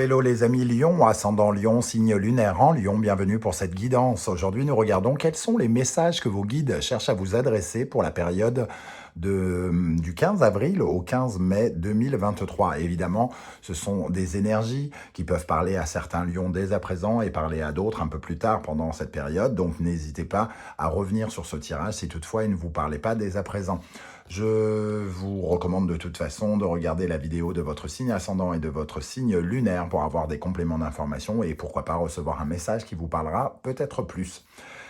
hello les amis Lion, ascendant Lion, signe lunaire en Lion, bienvenue pour cette guidance. Aujourd'hui nous regardons quels sont les messages que vos guides cherchent à vous adresser pour la période du 15 avril au 15 mai 2023. Évidemment, ce sont des énergies qui peuvent parler à certains lions dès à présent et parler à d'autres un peu plus tard pendant cette période. Donc n'hésitez pas à revenir sur ce tirage si toutefois il ne vous parlait pas dès à présent. Je vous recommande de toute façon de regarder la vidéo de votre signe ascendant et de votre signe lunaire pour avoir des compléments d'information et pourquoi pas recevoir un message qui vous parlera peut-être plus.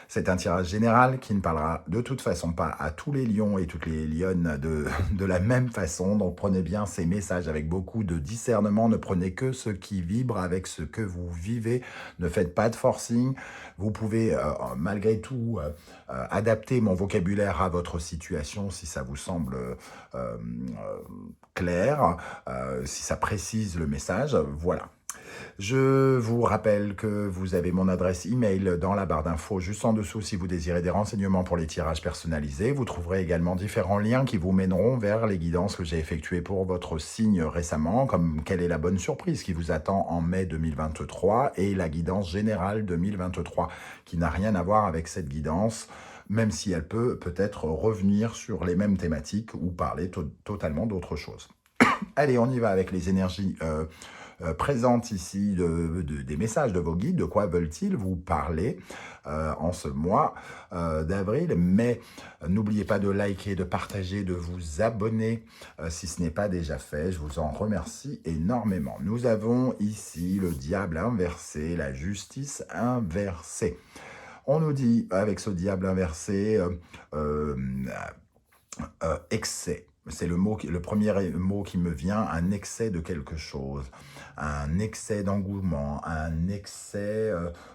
C'est un tirage général qui ne parlera de toute façon pas à tous les lions et toutes les lionnes de la même façon. Donc prenez bien ces messages avec beaucoup de discernement. Ne prenez que ce qui vibre avec ce que vous vivez. Ne faites pas de forcing. Vous pouvez malgré tout adapter mon vocabulaire à votre situation si ça vous semble clair, si ça précise le message. Voilà. Je vous rappelle que vous avez mon adresse email dans la barre d'infos juste en dessous si vous désirez des renseignements pour les tirages personnalisés. Vous trouverez également différents liens qui vous mèneront vers les guidances que j'ai effectuées pour votre signe récemment, comme quelle est la bonne surprise qui vous attend en mai 2023 et la guidance générale 2023 qui n'a rien à voir avec cette guidance, même si elle peut peut-être revenir sur les mêmes thématiques ou parler totalement d'autre chose. Allez, on y va avec les énergies présentes ici des messages de vos guides. De quoi veulent-ils vous parler en ce mois d'avril? Mais n'oubliez pas de liker, de partager, de vous abonner si ce n'est pas déjà fait. Je vous en remercie énormément. Nous avons ici le diable inversé, la justice inversée. On nous dit avec ce diable inversé excès. C'est le premier mot qui me vient, un excès de quelque chose, un excès d'engouement, un excès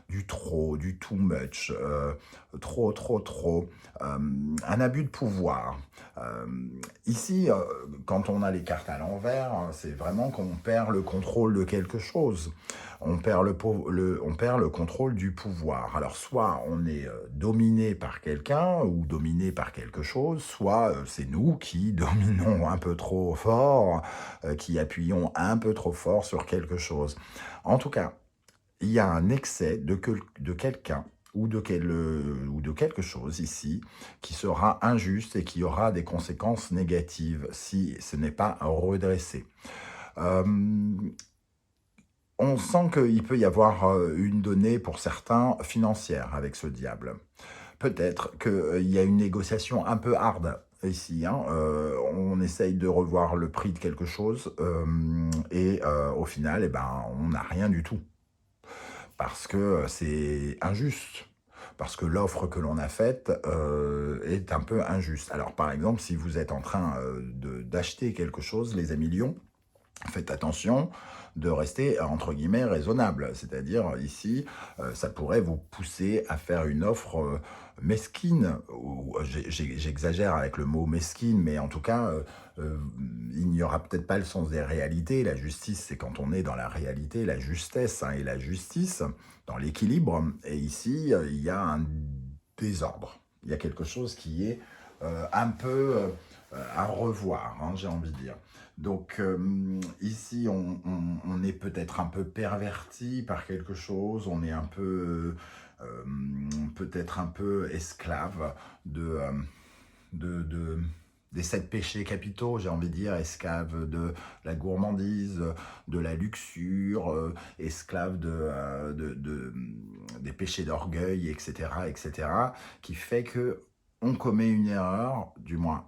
du trop, du too much, trop, un abus de pouvoir. Ici, quand on a les cartes à l'envers, c'est vraiment qu'on perd le contrôle de quelque chose. On perd le contrôle du pouvoir. Alors, soit on est dominé par quelqu'un ou dominé par quelque chose, soit c'est nous qui dominons un peu trop fort, qui appuyons un peu trop fort sur quelque chose. En tout cas, il y a un excès de quelqu'un ou de quelque chose ici qui sera injuste et qui aura des conséquences négatives si ce n'est pas redressé. On sent qu'il peut y avoir une donnée pour certains financière avec ce diable. Peut-être qu'il y a une négociation un peu hard ici. On essaye de revoir le prix de quelque chose et au final, eh ben, on n'a rien du tout. Parce que c'est injuste. Parce que l'offre que l'on a faite est un peu injuste. Alors par exemple, si vous êtes en train d'acheter quelque chose, les amis Lions, faites attention de rester, entre guillemets, raisonnable. C'est-à-dire, ici, ça pourrait vous pousser à faire une offre mesquine. J'exagère avec le mot mesquine, mais en tout cas, il n'y aura peut-être pas le sens des réalités. La justice, c'est quand on est dans la réalité, la justesse et la justice, dans l'équilibre. Et ici, il y a un désordre. Il y a quelque chose qui est un peu à revoir, j'ai envie de dire. Donc ici, on est peut-être un peu perverti par quelque chose, on est un peu, peut-être un peu esclave des 7 péchés capitaux, j'ai envie de dire, esclave de la gourmandise, de la luxure, esclave des péchés d'orgueil, etc., qui fait que on commet une erreur, du moins,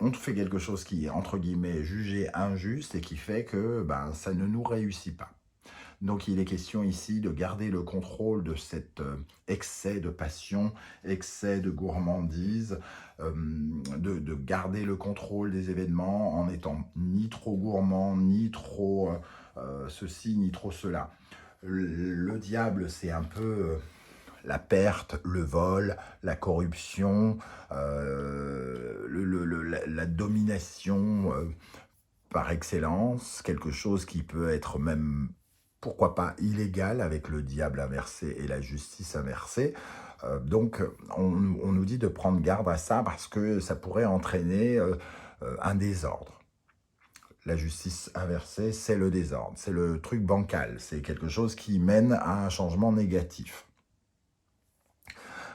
on fait quelque chose qui est, entre guillemets, jugé injuste et qui fait que ça ne nous réussit pas. Donc, il est question ici de garder le contrôle de cet excès de passion, excès de gourmandise, de garder le contrôle des événements en n'étant ni trop gourmand, ni trop ceci, ni trop cela. Le diable, c'est un peu la perte, le vol, la corruption, la domination par excellence, quelque chose qui peut être même, pourquoi pas, illégal avec le diable inversé et la justice inversée. Donc, on nous dit de prendre garde à ça parce que ça pourrait entraîner un désordre. La justice inversée, c'est le désordre, c'est le truc bancal, c'est quelque chose qui mène à un changement négatif.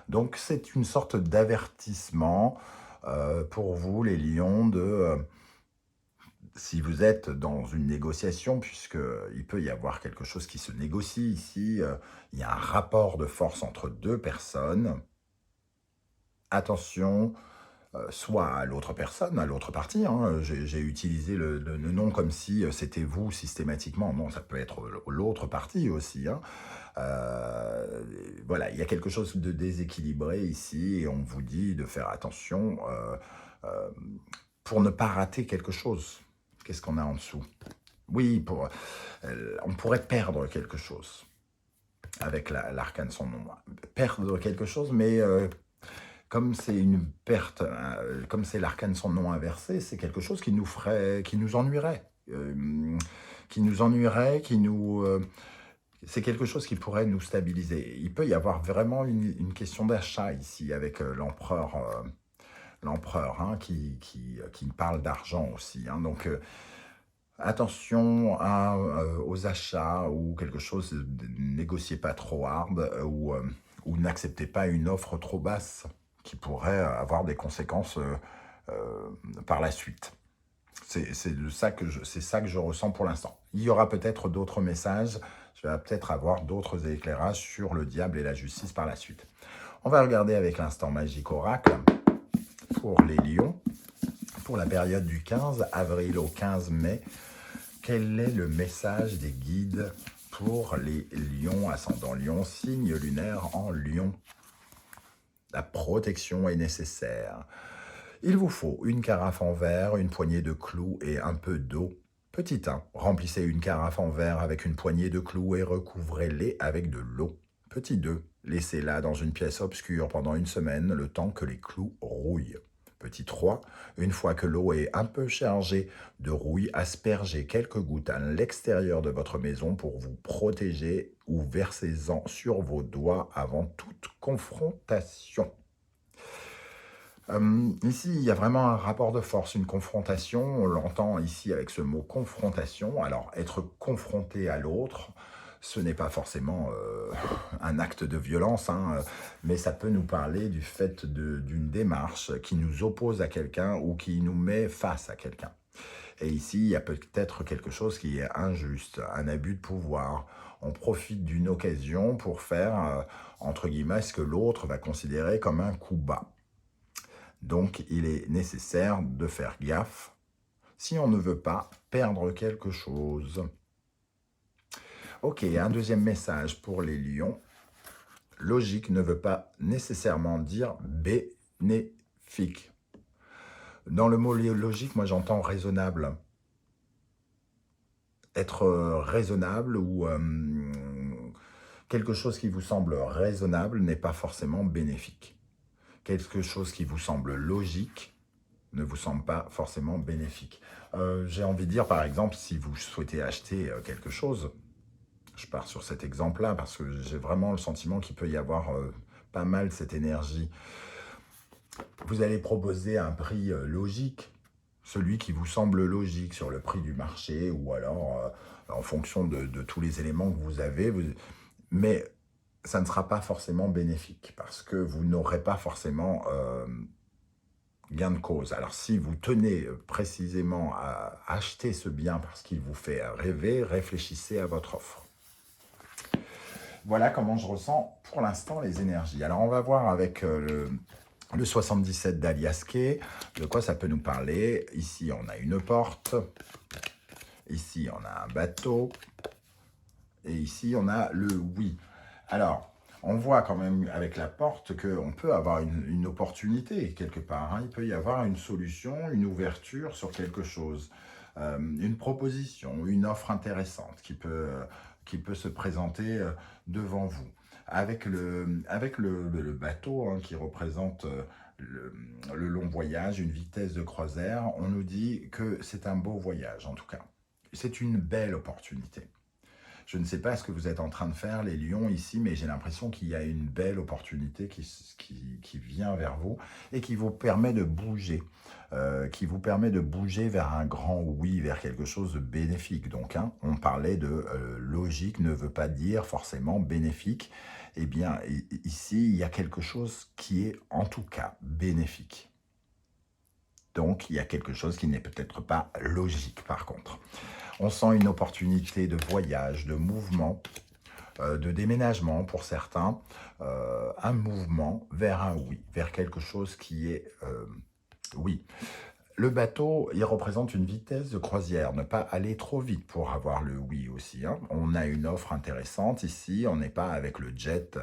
Donc c'est une sorte d'avertissement pour vous, les lions, si vous êtes dans une négociation, puisqu'il peut y avoir quelque chose qui se négocie ici, il y a un rapport de force entre deux personnes. Attention, soit à l'autre personne, à l'autre partie, hein, j'ai utilisé le nom comme si c'était vous systématiquement. Non, ça peut être l'autre partie aussi, hein. Voilà, il y a quelque chose de déséquilibré ici et on vous dit de faire attention euh, pour ne pas rater quelque chose. Qu'est-ce qu'on a en dessous? Oui, on pourrait perdre quelque chose avec l'arcane sans nom. Perdre quelque chose, mais comme c'est une perte, comme c'est l'arcane sans nom inversé, c'est quelque chose qui nous ennuierait. Qui nous ennuierait, c'est quelque chose qui pourrait nous stabiliser. Il peut y avoir vraiment une question d'achat ici avec l'empereur hein, qui parle d'argent aussi. Hein. Donc, attention aux achats ou quelque chose, négociez pas trop hard ou n'acceptez pas une offre trop basse qui pourrait avoir des conséquences par la suite. C'est ça que je ressens pour l'instant. Il y aura peut-être d'autres messages, je vais peut-être avoir d'autres éclairages sur le diable et la justice par la suite. On va regarder avec l'instant magique oracle pour les lions, pour la période du 15 avril au 15 mai. Quel est le message des guides pour les lions, ascendant lion, signe lunaire en lion? La protection est nécessaire. Il vous faut une carafe en verre, une poignée de clous et un peu d'eau. Petit 1, remplissez une carafe en verre avec une poignée de clous et recouvrez-les avec de l'eau. Petit 2, laissez-la dans une pièce obscure pendant une semaine, le temps que les clous rouillent. Petit 3, une fois que l'eau est un peu chargée de rouille, aspergez quelques gouttes à l'extérieur de votre maison pour vous protéger ou versez-en sur vos doigts avant toute confrontation. Ici, il y a vraiment un rapport de force, une confrontation. On l'entend ici avec ce mot confrontation. Alors, être confronté à l'autre, ce n'est pas forcément un acte de violence, hein, mais ça peut nous parler du fait d'une démarche qui nous oppose à quelqu'un ou qui nous met face à quelqu'un. Et ici, il y a peut-être quelque chose qui est injuste, un abus de pouvoir. On profite d'une occasion pour faire, entre guillemets, ce que l'autre va considérer comme un coup bas. Donc, il est nécessaire de faire gaffe si on ne veut pas perdre quelque chose. Ok, un deuxième message pour les lions. Logique ne veut pas nécessairement dire bénéfique. Dans le mot logique, moi j'entends raisonnable. Être raisonnable ou quelque chose qui vous semble raisonnable n'est pas forcément bénéfique. Quelque chose qui vous semble logique ne vous semble pas forcément bénéfique. J'ai envie de dire, par exemple, si vous souhaitez acheter quelque chose, je pars sur cet exemple-là parce que j'ai vraiment le sentiment qu'il peut y avoir pas mal cette énergie. Vous allez proposer un prix logique, celui qui vous semble logique sur le prix du marché ou alors en fonction de tous les éléments que vous avez. Mais ça ne sera pas forcément bénéfique parce que vous n'aurez pas forcément gain de cause. Alors si vous tenez précisément à acheter ce bien parce qu'il vous fait rêver, réfléchissez à votre offre. Voilà comment je ressens pour l'instant les énergies. Alors on va voir avec le 77 d'Alias Kay, de quoi ça peut nous parler. Ici on a une porte, ici on a un bateau, et ici on a le oui. Alors, on voit quand même avec la porte qu'on peut avoir une opportunité quelque part. Hein. Il peut y avoir une solution, une ouverture sur quelque chose, une proposition, une offre intéressante qui peut se présenter devant vous. Avec le bateau hein, qui représente le long voyage, une vitesse de croisière, on nous dit que c'est un beau voyage en tout cas. C'est une belle opportunité. Je ne sais pas ce que vous êtes en train de faire, les lions, ici, mais j'ai l'impression qu'il y a une belle opportunité qui vient vers vous et qui vous permet de bouger, vers un grand oui, vers quelque chose de bénéfique. Donc, hein, on parlait de logique ne veut pas dire forcément bénéfique. Eh bien, ici, il y a quelque chose qui est en tout cas bénéfique. Donc, il y a quelque chose qui n'est peut-être pas logique, par contre. On sent une opportunité de voyage, de mouvement, de déménagement pour certains, un mouvement vers un oui, vers quelque chose qui est oui. Le bateau, il représente une vitesse de croisière, ne pas aller trop vite pour avoir le oui aussi, hein. On a une offre intéressante ici, on n'est pas avec le jet,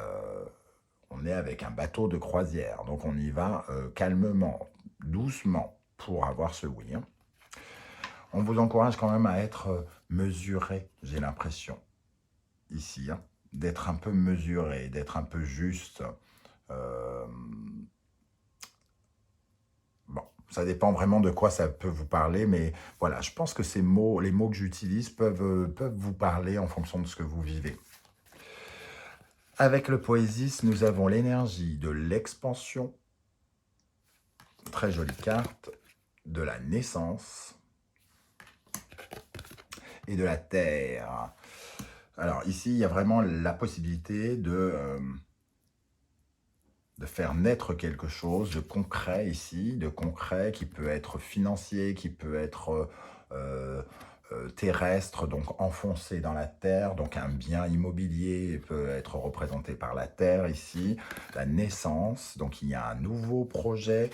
on est avec un bateau de croisière, donc on y va calmement, doucement pour avoir ce oui, hein. On vous encourage quand même à être mesuré, j'ai l'impression, ici, hein, d'être un peu mesuré, d'être un peu juste. Euh, bon, ça dépend vraiment de quoi ça peut vous parler, mais voilà, je pense que ces mots, les mots que j'utilise peuvent vous parler en fonction de ce que vous vivez. Avec le Poésis, nous avons l'énergie de l'expansion, très jolie carte, de la naissance et de la terre. Alors ici, il y a vraiment la possibilité de faire naître quelque chose de concret ici, de concret qui peut être financier, qui peut être terrestre, donc enfoncé dans la terre, donc un bien immobilier peut être représenté par la terre ici, la naissance, donc il y a un nouveau projet,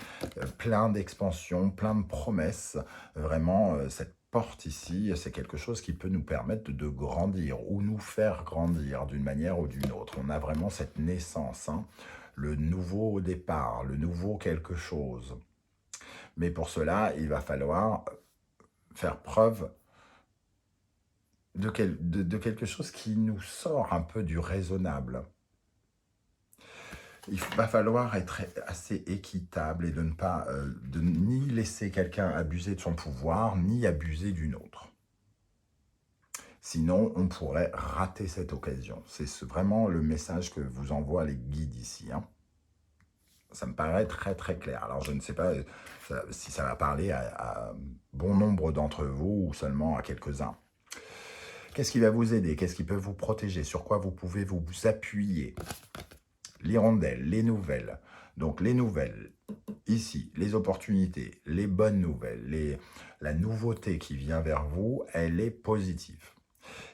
plein d'expansion, plein de promesses, vraiment cette porte ici, c'est quelque chose qui peut nous permettre de grandir ou nous faire grandir d'une manière ou d'une autre. On a vraiment cette naissance, hein, le nouveau départ, le nouveau quelque chose. Mais pour cela, il va falloir faire preuve de quelque chose qui nous sort un peu du raisonnable. Il va falloir être assez équitable et de ne pas ni laisser quelqu'un abuser de son pouvoir, ni abuser d'une autre. Sinon, on pourrait rater cette occasion. C'est vraiment le message que vous envoient les guides ici, hein. Ça me paraît très très clair. Alors je ne sais pas si ça va parler à bon nombre d'entre vous ou seulement à quelques-uns. Qu'est-ce qui va vous aider? Qu'est-ce qui peut vous protéger? Sur quoi vous pouvez vous appuyer? L'hirondelle, les nouvelles. Donc les nouvelles, ici, les opportunités, les bonnes nouvelles, la nouveauté qui vient vers vous, elle est positive.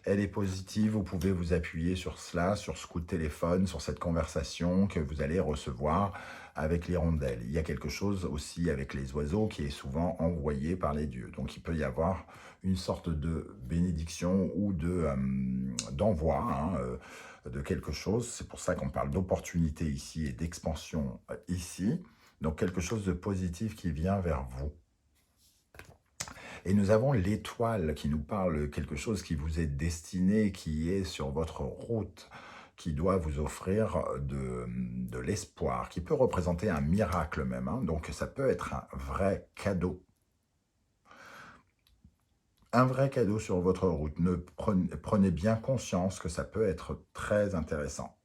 Elle est positive, vous pouvez vous appuyer sur cela, sur ce coup de téléphone, sur cette conversation que vous allez recevoir avec l'hirondelle. Il y a quelque chose aussi avec les oiseaux qui est souvent envoyé par les dieux. Donc il peut y avoir une sorte de bénédiction ou d'envoi, hein, de quelque chose. C'est pour ça qu'on parle d'opportunité ici et d'expansion ici. Donc quelque chose de positif qui vient vers vous. Et nous avons l'étoile qui nous parle quelque chose qui vous est destiné, qui est sur votre route, qui doit vous offrir de l'espoir, qui peut représenter un miracle même, hein. Donc ça peut être un vrai cadeau. Un vrai cadeau sur votre route. Prenez bien conscience que ça peut être très intéressant.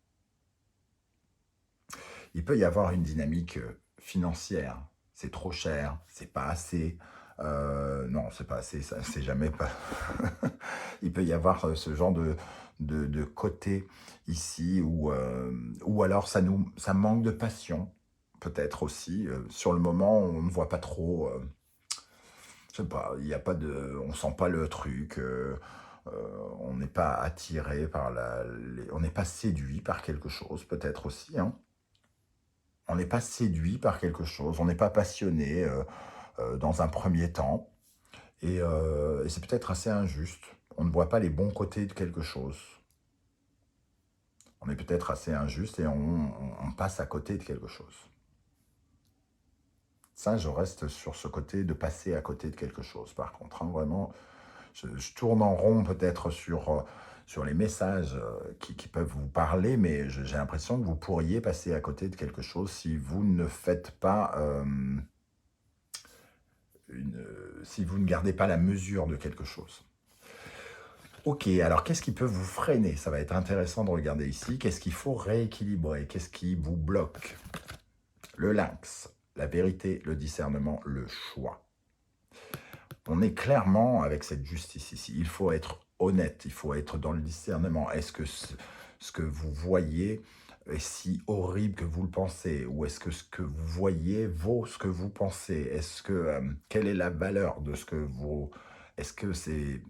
Il peut y avoir une dynamique financière. C'est trop cher, c'est pas assez. Non, c'est pas assez, ça, c'est jamais pas. Il peut y avoir ce genre de côté ici ou alors ça manque de passion, peut-être aussi. Sur le moment, on ne voit pas trop. Je sais pas, il y a pas de, on sent pas le truc. On n'est pas attiré par on n'est pas séduit par quelque chose, peut-être aussi, hein. On n'est pas séduit par quelque chose, on n'est pas passionné dans un premier temps. Et c'est peut-être assez injuste. On ne voit pas les bons côtés de quelque chose. On est peut-être assez injuste et on passe à côté de quelque chose. Ça, je reste sur ce côté de passer à côté de quelque chose. Par contre, hein, vraiment, je tourne en rond peut-être sur les messages qui peuvent vous parler, mais j'ai l'impression que vous pourriez passer à côté de quelque chose si vous ne faites pas... si vous ne gardez pas la mesure de quelque chose. Ok, alors qu'est-ce qui peut vous freiner? Ça va être intéressant de regarder ici. Qu'est-ce qu'il faut rééquilibrer? Qu'est-ce qui vous bloque? Le lynx, la vérité, le discernement, le choix. On est clairement avec cette justice ici. Il faut être honnête, il faut être dans le discernement. Est-ce que ce que vous voyez est si horrible que vous le pensez? Ou est-ce que ce que vous voyez vaut ce que vous pensez? Est-ce que quelle est la valeur de ce que vous... Est-ce que c'est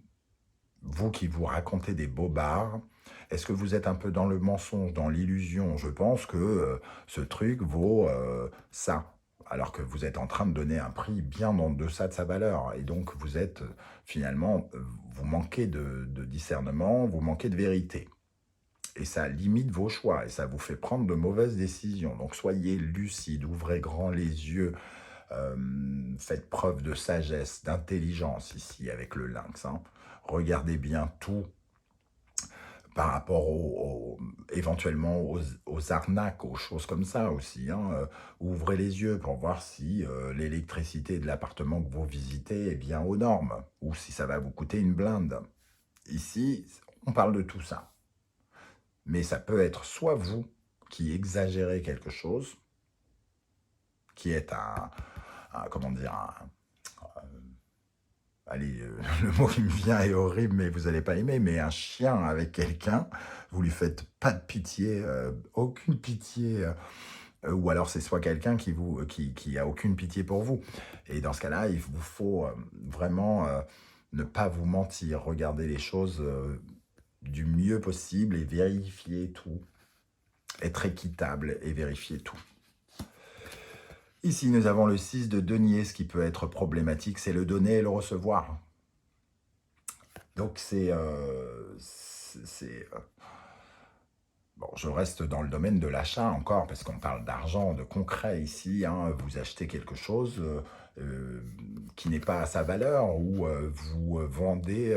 vous qui vous racontez des bobards? Est-ce que vous êtes un peu dans le mensonge, dans l'illusion? Je pense que ce truc vaut ça, alors que vous êtes en train de donner un prix bien en deçà de sa valeur. Et donc, vous êtes finalement, vous manquez de discernement, vous manquez de vérité. Et ça limite vos choix, et ça vous fait prendre de mauvaises décisions. Donc, soyez lucide, ouvrez grand les yeux, faites preuve de sagesse, d'intelligence ici avec le lynx, hein. Regardez bien tout par rapport éventuellement aux arnaques, aux choses comme ça aussi, hein. Ouvrez les yeux pour voir si l'électricité de l'appartement que vous visitez est bien aux normes, ou si ça va vous coûter une blinde. Ici, on parle de tout ça. Mais ça peut être soit vous qui exagérez quelque chose, qui est comment dire, allez, le mot qui me vient est horrible, mais vous n'allez pas aimer, mais un chien avec quelqu'un, vous lui faites pas de pitié, aucune pitié, ou alors c'est soit quelqu'un qui a aucune pitié pour vous. Et dans ce cas-là, il vous faut vraiment ne pas vous mentir, regarder les choses du mieux possible et vérifier tout, être équitable et vérifier tout. Ici, nous avons le 6 de denier. Ce qui peut être problématique, c'est le donner et le recevoir. Donc, bon, je reste dans le domaine de l'achat encore, parce qu'on parle d'argent, de concret ici, hein. Vous achetez quelque chose qui n'est pas à sa valeur, ou vous vendez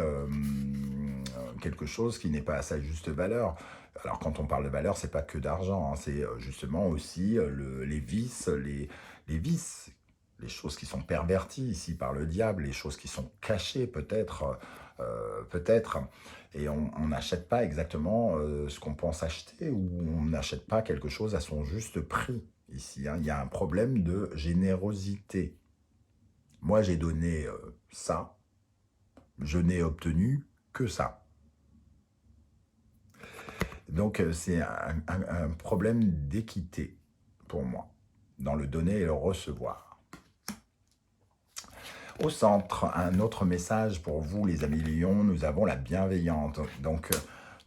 quelque chose qui n'est pas à sa juste valeur. Alors, quand on parle de valeur, c'est pas que d'argent, hein, c'est justement aussi les vices, les vices, les choses qui sont perverties ici par le diable, les choses qui sont cachées peut-être, et on n'achète pas exactement ce qu'on pense acheter, ou on n'achète pas quelque chose à son juste prix ici, hein. Il y a un problème de générosité. Moi, j'ai donné ça, je n'ai obtenu que ça. Donc, c'est un problème d'équité pour moi, dans le donner et le recevoir. Au centre, un autre message pour vous, les amis lions, nous avons la bienveillante. Donc,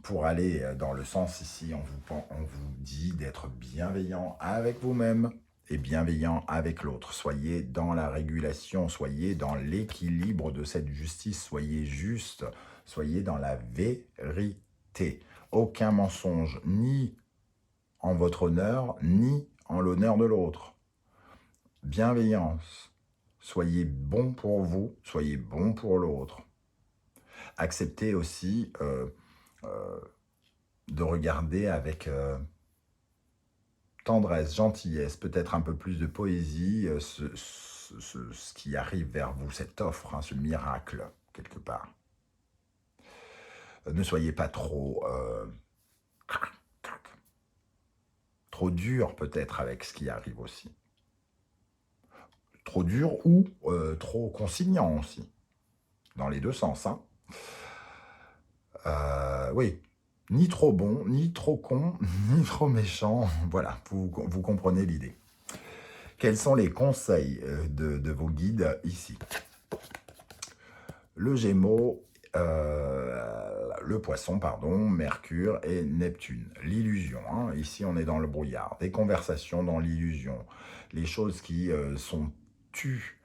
pour aller dans le sens ici, on vous dit d'être bienveillant avec vous-même et bienveillant avec l'autre. Soyez dans la régulation, soyez dans l'équilibre de cette justice, soyez juste, soyez dans la vérité. Aucun mensonge, ni en votre honneur, ni en l'honneur de l'autre. Bienveillance. Soyez bon pour vous, soyez bon pour l'autre. Acceptez aussi de regarder avec tendresse, gentillesse, peut-être un peu plus de poésie, ce qui arrive vers vous, cette offre, hein, ce miracle, quelque part. Ne soyez pas trop dur peut-être avec ce qui arrive aussi. Trop dur ou trop consignant aussi. Dans les deux sens, hein. Oui, ni trop bon, ni trop con, ni trop méchant. Voilà, vous comprenez l'idée. Quels sont les conseils de vos guides ici? Le Gémeaux, le Poisson, pardon, Mercure et Neptune. L'illusion, hein. Ici on est dans le brouillard. Des conversations dans l'illusion. Les choses qui sont tues,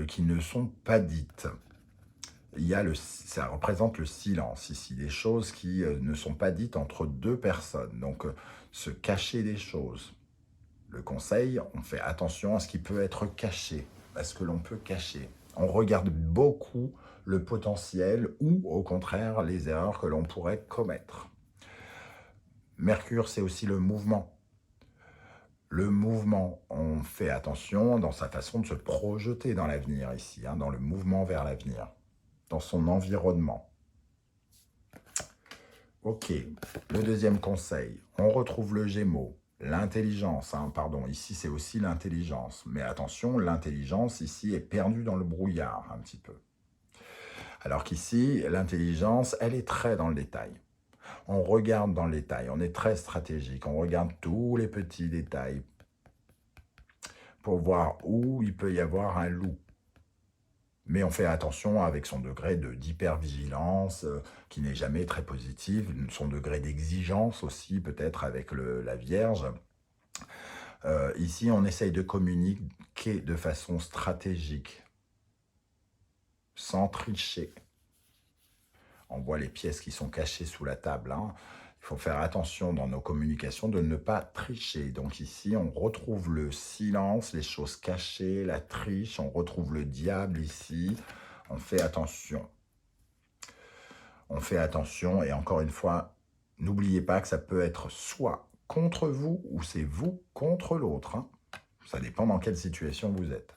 qui ne sont pas dites. Ça représente le silence ici, des choses qui ne sont pas dites entre deux personnes. Donc, se cacher des choses. Le conseil, on fait attention à ce qui peut être caché, à ce que l'on peut cacher. On regarde beaucoup le potentiel ou, au contraire, les erreurs que l'on pourrait commettre. Mercure, c'est aussi le mouvement. Le mouvement, on fait attention dans sa façon de se projeter dans l'avenir ici, hein, dans le mouvement vers l'avenir, dans son environnement. Ok, le deuxième conseil, on retrouve le Gémeaux, l'intelligence, pardon, ici c'est aussi l'intelligence, mais attention, l'intelligence ici est perdue dans le brouillard un petit peu. Alors qu'ici, l'intelligence, elle est très dans le détail. On regarde dans le détail, on est très stratégique, on regarde tous les petits détails pour voir où il peut y avoir un loup. Mais on fait attention avec son degré d'hypervigilance, qui n'est jamais très positif, son degré d'exigence aussi, peut-être avec la Vierge. Ici, on essaye de communiquer de façon stratégique, sans tricher. On voit les pièces qui sont cachées sous la table. Il faut faire attention dans nos communications de ne pas tricher. Donc ici, on retrouve le silence, les choses cachées, la triche. On retrouve le diable ici. On fait attention. On fait attention et encore une fois, n'oubliez pas que ça peut être soit contre vous ou c'est vous contre l'autre. Ça dépend dans quelle situation vous êtes.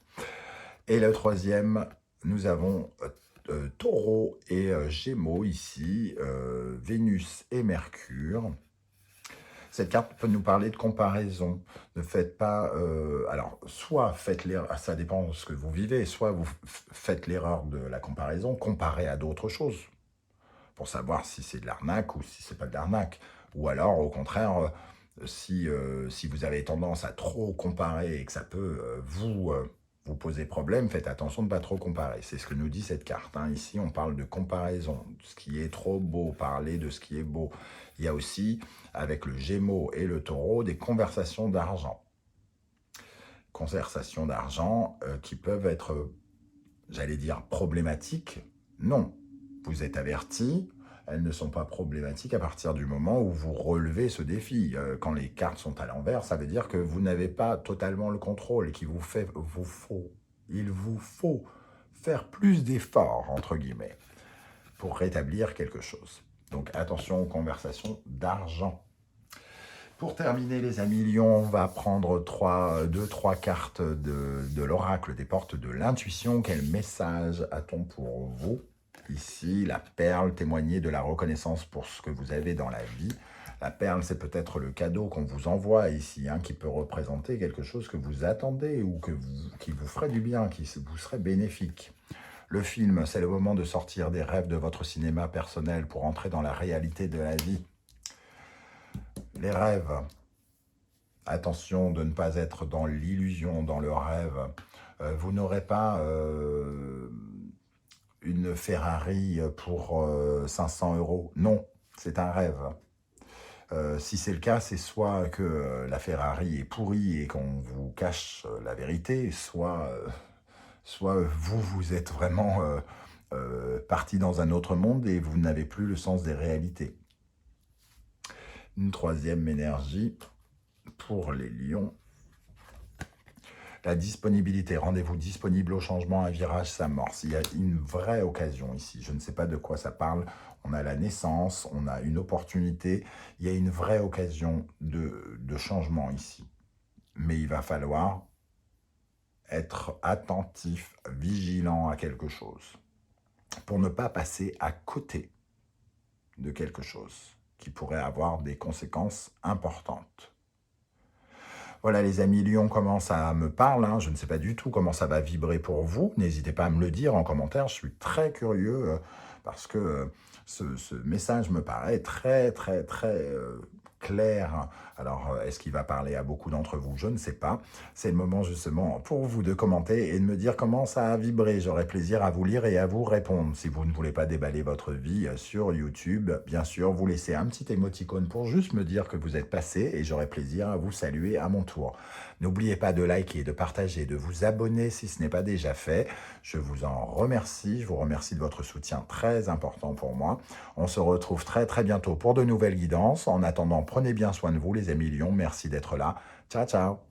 Et le troisième, nous avons Taureau et Gémeaux ici, Vénus et Mercure. Cette carte peut nous parler de comparaison. Ne faites pas... alors, soit faites l'erreur, ça dépend de ce que vous vivez, soit vous faites l'erreur de la comparaison, comparée à d'autres choses, pour savoir si c'est de l'arnaque ou si c'est pas de l'arnaque. Ou alors, au contraire, si vous avez tendance à trop comparer et que ça peut vous poser problème, faites attention de ne pas trop comparer. C'est ce que nous dit cette carte. Ici, on parle de comparaison, de ce qui est trop beau, parler de ce qui est beau. Il y a aussi, avec le Gémeaux et le Taureau, des conversations d'argent. Conversations d'argent qui peuvent être, j'allais dire, problématiques. Non, vous êtes avertis. Elles ne sont pas problématiques à partir du moment où vous relevez ce défi. Quand les cartes sont à l'envers, ça veut dire que vous n'avez pas totalement le contrôle et qu'il vous faut faire plus d'efforts, entre guillemets, pour rétablir quelque chose. Donc attention aux conversations d'argent. Pour terminer, les amis Lions, on va prendre 2-3 cartes de l'oracle des portes de l'intuition. Quel message a-t-on pour vous ? Ici, la perle, témoigner de la reconnaissance pour ce que vous avez dans la vie. La perle, c'est peut-être le cadeau qu'on vous envoie ici, qui peut représenter quelque chose que vous attendez ou qui vous ferait du bien, qui vous serait bénéfique. Le film, c'est le moment de sortir des rêves de votre cinéma personnel pour entrer dans la réalité de la vie. Les rêves, attention de ne pas être dans l'illusion, dans le rêve. Vous n'aurez pas... une Ferrari pour 500 €. Non, c'est un rêve. Si c'est le cas, c'est soit que la Ferrari est pourrie et qu'on vous cache la vérité, soit vous êtes vraiment parti dans un autre monde et vous n'avez plus le sens des réalités. Une troisième énergie pour les lions. La disponibilité, rendez-vous disponible au changement, un virage s'amorce. Il y a une vraie occasion ici, je ne sais pas de quoi ça parle. On a la naissance, on a une opportunité, il y a une vraie occasion de changement ici. Mais il va falloir être attentif, vigilant à quelque chose, pour ne pas passer à côté de quelque chose qui pourrait avoir des conséquences importantes. Voilà les amis Lions, comment ça me parle, je ne sais pas du tout comment ça va vibrer pour vous. N'hésitez pas à me le dire en commentaire, je suis très curieux parce que ce message me paraît très clair. Alors, est-ce qu'il va parler à beaucoup d'entre vous? Je ne sais pas. C'est le moment justement pour vous de commenter et de me dire comment ça a vibré. J'aurai plaisir à vous lire et à vous répondre. Si vous ne voulez pas déballer votre vie sur YouTube, bien sûr, vous laissez un petit émoticône pour juste me dire que vous êtes passé et j'aurai plaisir à vous saluer à mon tour. N'oubliez pas de liker, de partager, de vous abonner si ce n'est pas déjà fait. Je vous en remercie. Je vous remercie de votre soutien très important pour moi. On se retrouve très bientôt pour de nouvelles guidances. En attendant, prenez bien soin de vous les amis Lions. Merci d'être là. Ciao, ciao.